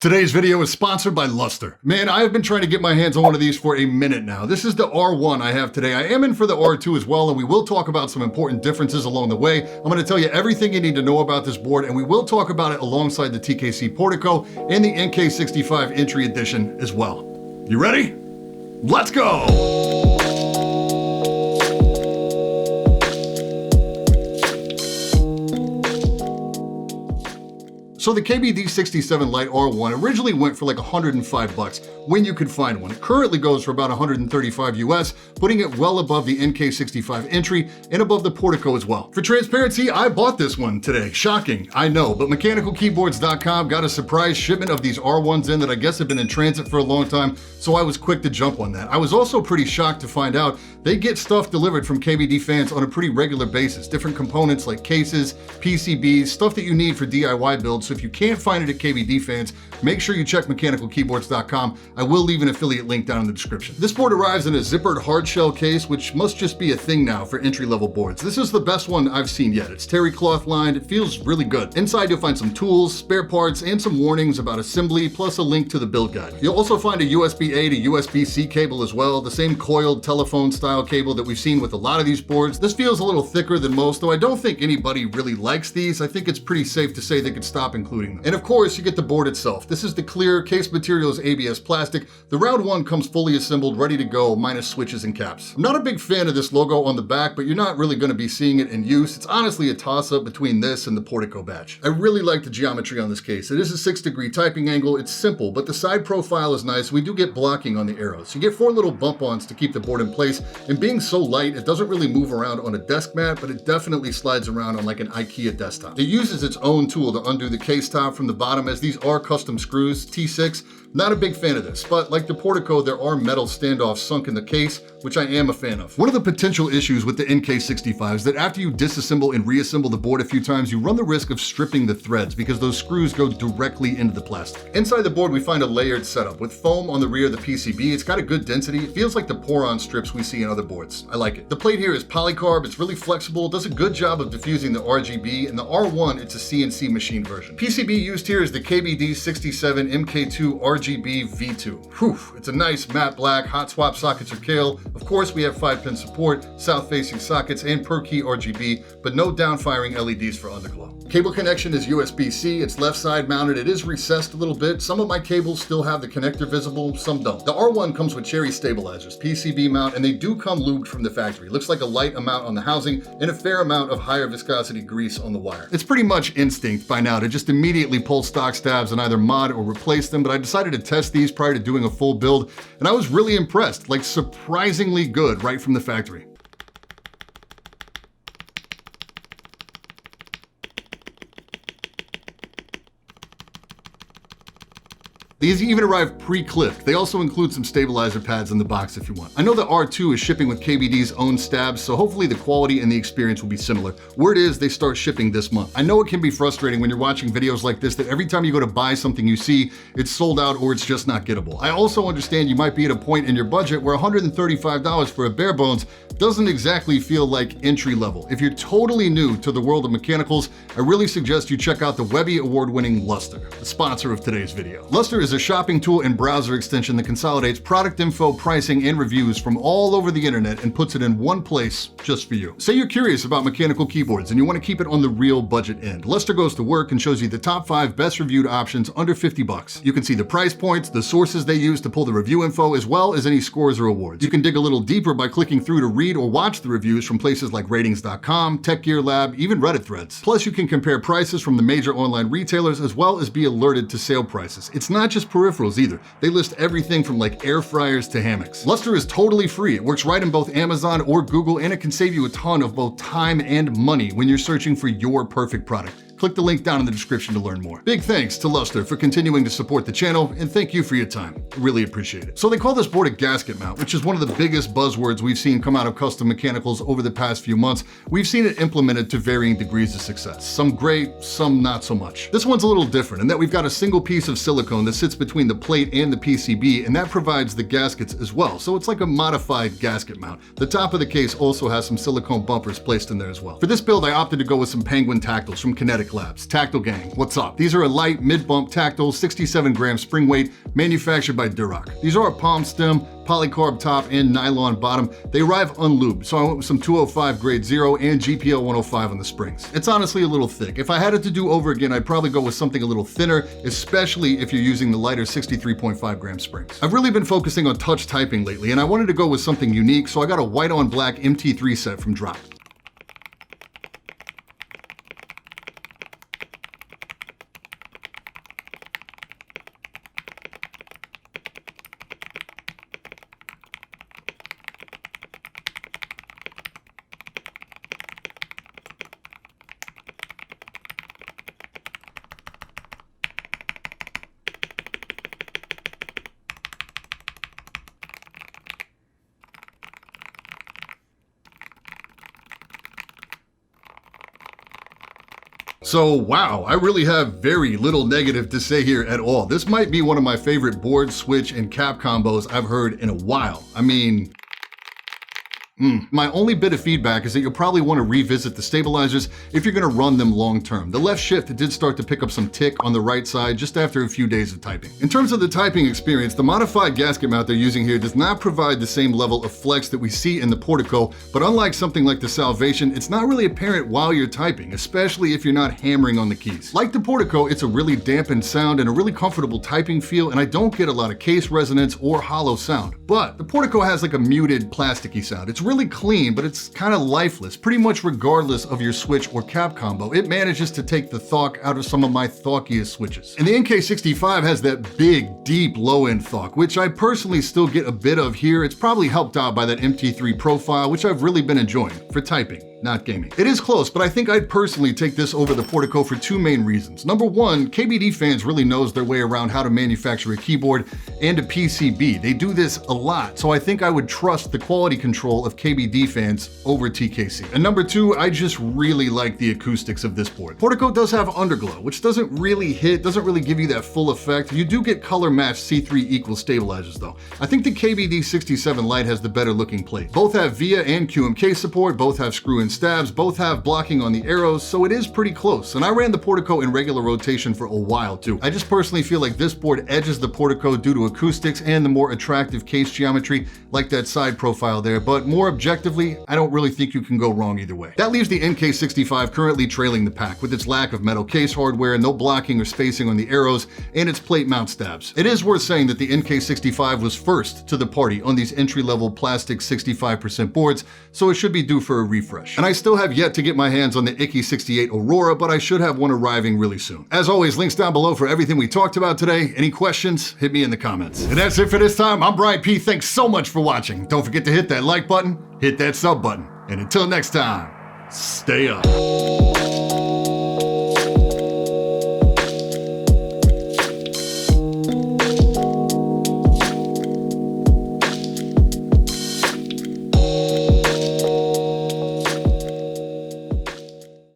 Today's video is sponsored by Lustre. Man, I have been trying to get my hands on one of these for a minute now. This is the R1 I have today. I am in for the R2 as well, and we will talk about some important differences along the way. I'm going to tell you everything you need to know about this board, and we will talk about it alongside the TKC Portico and the NK65 Entry Edition as well. You ready? Let's go! So the KBD67 Lite R1 originally went for like $105 when you could find one. It currently goes for about $135 US, putting it well above the NK65 Entry and above the Portico as well. For transparency, I bought this one today. Shocking, I know, but mechanicalkeyboards.com got a surprise shipment of these R1s in that I guess have been in transit for a long time, so I was quick to jump on that. I was also pretty shocked to find out they get stuff delivered from KBD fans on a pretty regular basis. Different components like cases, PCBs, stuff that you need for DIY builds. So if you can't find it at KBD fans, make sure you check mechanicalkeyboards.com. I will leave an affiliate link down in the description. This board arrives in a zippered hardshell case, which must just be a thing now for entry-level boards. This is the best one I've seen yet. It's terry cloth lined. It feels really good. Inside you'll find some tools, spare parts, and some warnings about assembly, plus a link to the build guide. You'll also find a USB-A to USB-C cable as well, the same coiled telephone style cable that we've seen with a lot of these boards. This feels a little thicker than most, though I don't think anybody really likes these. I think it's pretty safe to say they could stop including them. And of course, you get the board itself. This is the clear case materials ABS plastic. The round one comes fully assembled, ready to go, minus switches and caps. I'm not a big fan of this logo on the back, but you're not really going to be seeing it in use. It's honestly a toss-up between this and the Portico badge. I really like the geometry on this case. It is a 6-degree typing angle. It's simple, but the side profile is nice. We do get blocking on the arrows. You get 4 little bump-ons to keep the board in place, and being so light, it doesn't really move around on a desk mat, but it definitely slides around on like an IKEA desktop. It uses its own tool to undo the case top from the bottom, as these are custom screws, T6. Not a big fan of this, but like the Portico, there are metal standoffs sunk in the case, which I am a fan of. One of the potential issues with the NK65 is that after you disassemble and reassemble the board a few times, you run the risk of stripping the threads because those screws go directly into the plastic. Inside the board, we find a layered setup with foam on the rear of the PCB. It's got a good density. It feels like the pour-on strips we see in other boards. I like it. The plate here is polycarb. It's really flexible, does a good job of diffusing the RGB, and the R1, it's a CNC machine version. PCB used here is the KBD67 MK2 RGB V2. Whew, it's a nice matte black. Hot swap sockets are kale. Of course, we have 5-pin support, south-facing sockets, and per key RGB, but no down-firing LEDs for underglow. Cable connection is USB-C. It's left side mounted. It is recessed a little bit. Some of my cables still have the connector visible, some don't. The R1 comes with cherry stabilizers, PCB mount, and they do come lubed from the factory. Looks like a light amount on the housing and a fair amount of higher viscosity grease on the wire. It's pretty much instinct by now to just immediately pull stock stabs and either mod or replace them, but I decided to test these prior to doing a full build, and I was really impressed, like surprisingly good right from the factory. These even arrive pre-clipped. They also include some stabilizer pads in the box if you want. I know the R2 is shipping with KBD's own stabs, so hopefully the quality and the experience will be similar. Word is they start shipping this month. I know it can be frustrating when you're watching videos like this that every time you go to buy something you see, it's sold out or it's just not gettable. I also understand you might be at a point in your budget where $135 for a bare bones doesn't exactly feel like entry level. If you're totally new to the world of mechanicals, I really suggest you check out the Webby award-winning Lustre, the sponsor of today's video. Lustre is a shopping tool and browser extension that consolidates product info, pricing, and reviews from all over the internet and puts it in one place just for you. Say you're curious about mechanical keyboards and you want to keep it on the real budget end. Lustre goes to work and shows you the top 5 best reviewed options under $50. You can see the price points, the sources they use to pull the review info, as well as any scores or awards. You can dig a little deeper by clicking through to read or watch the reviews from places like ratings.com, Tech Gear Lab, even Reddit threads. Plus, you can compare prices from the major online retailers as well as be alerted to sale prices. It's not just peripherals either. They list everything from like air fryers to hammocks. Lustre is totally free. It works right in both Amazon or Google, and it can save you a ton of both time and money when you're searching for your perfect product. Click the link down in the description to learn more. Big thanks to Lustre for continuing to support the channel, and thank you for your time. I really appreciate it. So they call this board a gasket mount, which is one of the biggest buzzwords we've seen come out of custom mechanicals over the past few months. We've seen it implemented to varying degrees of success. Some great, some not so much. This one's a little different in that we've got a single piece of silicone that sits between the plate and the PCB, and that provides the gaskets as well. So it's like a modified gasket mount. The top of the case also has some silicone bumpers placed in there as well. For this build, I opted to go with some Penguin Tactiles from Kinetic Kinetic Labs. Tactile gang, what's up? These are a light, mid-bump tactile, 67-gram spring weight, manufactured by Duroc. These are a palm stem, polycarb top, and nylon bottom. They arrive unlubed, so I went with some 205 grade 0 and GPL 105 on the springs. It's honestly a little thick. If I had it to do over again, I'd probably go with something a little thinner, especially if you're using the lighter 63.5 gram springs. I've really been focusing on touch typing lately, and I wanted to go with something unique, so I got a white on black MT3 set from Drop. So wow, I really have very little negative to say here at all. This might be one of my favorite board, switch, and cap combos I've heard in a while. I mean, my only bit of feedback is that you'll probably want to revisit the stabilizers if you're going to run them long term. The left shift did start to pick up some tick on the right side just after a few days of typing. In terms of the typing experience, the modified gasket mount they're using here does not provide the same level of flex that we see in the Portico, but unlike something like the Salvation, it's not really apparent while you're typing, especially if you're not hammering on the keys. Like the Portico, it's a really dampened sound and a really comfortable typing feel, and I don't get a lot of case resonance or hollow sound. But the Portico has like a muted, plasticky sound. It's really clean, but it's kind of lifeless. Pretty much regardless of your switch or cap combo, it manages to take the thawk out of some of my thawkiest switches. And the NK65 has that big, deep low-end thawk, which I personally still get a bit of here. It's probably helped out by that MT3 profile, which I've really been enjoying for typing, not gaming. It is close, but I think I'd personally take this over the Portico for two main reasons. Number one, KBD fans really knows their way around how to manufacture a keyboard and a PCB. They do this a lot, so I think I would trust the quality control of KBD fans over TKC. And number two, I just really like the acoustics of this board. Portico does have underglow, which doesn't really give you that full effect. You do get color matched C3 equal stabilizers though. I think the KBD67 Lite has the better looking plate. Both have VIA and QMK support, both have screw-in stabs, both have blocking on the arrows, so it is pretty close. And I ran the Portico in regular rotation for a while too. I just personally feel like this board edges the Portico due to acoustics and the more attractive case geometry, like that side profile there, but more objectively, I don't really think you can go wrong either way. That leaves the NK65 currently trailing the pack with its lack of metal case hardware, no blocking or spacing on the arrows, and its plate mount stabs. It is worth saying that the NK65 was first to the party on these entry-level plastic 65% boards, so it should be due for a refresh. And I still have yet to get my hands on the Ikki68 Aurora, but I should have one arriving really soon. As always, links down below for everything we talked about today. Any questions? Hit me in the comments. And that's it for this time. I'm Brian P. Thanks so much for watching. Don't forget to hit that like button, hit that sub button, and until next time, stay up.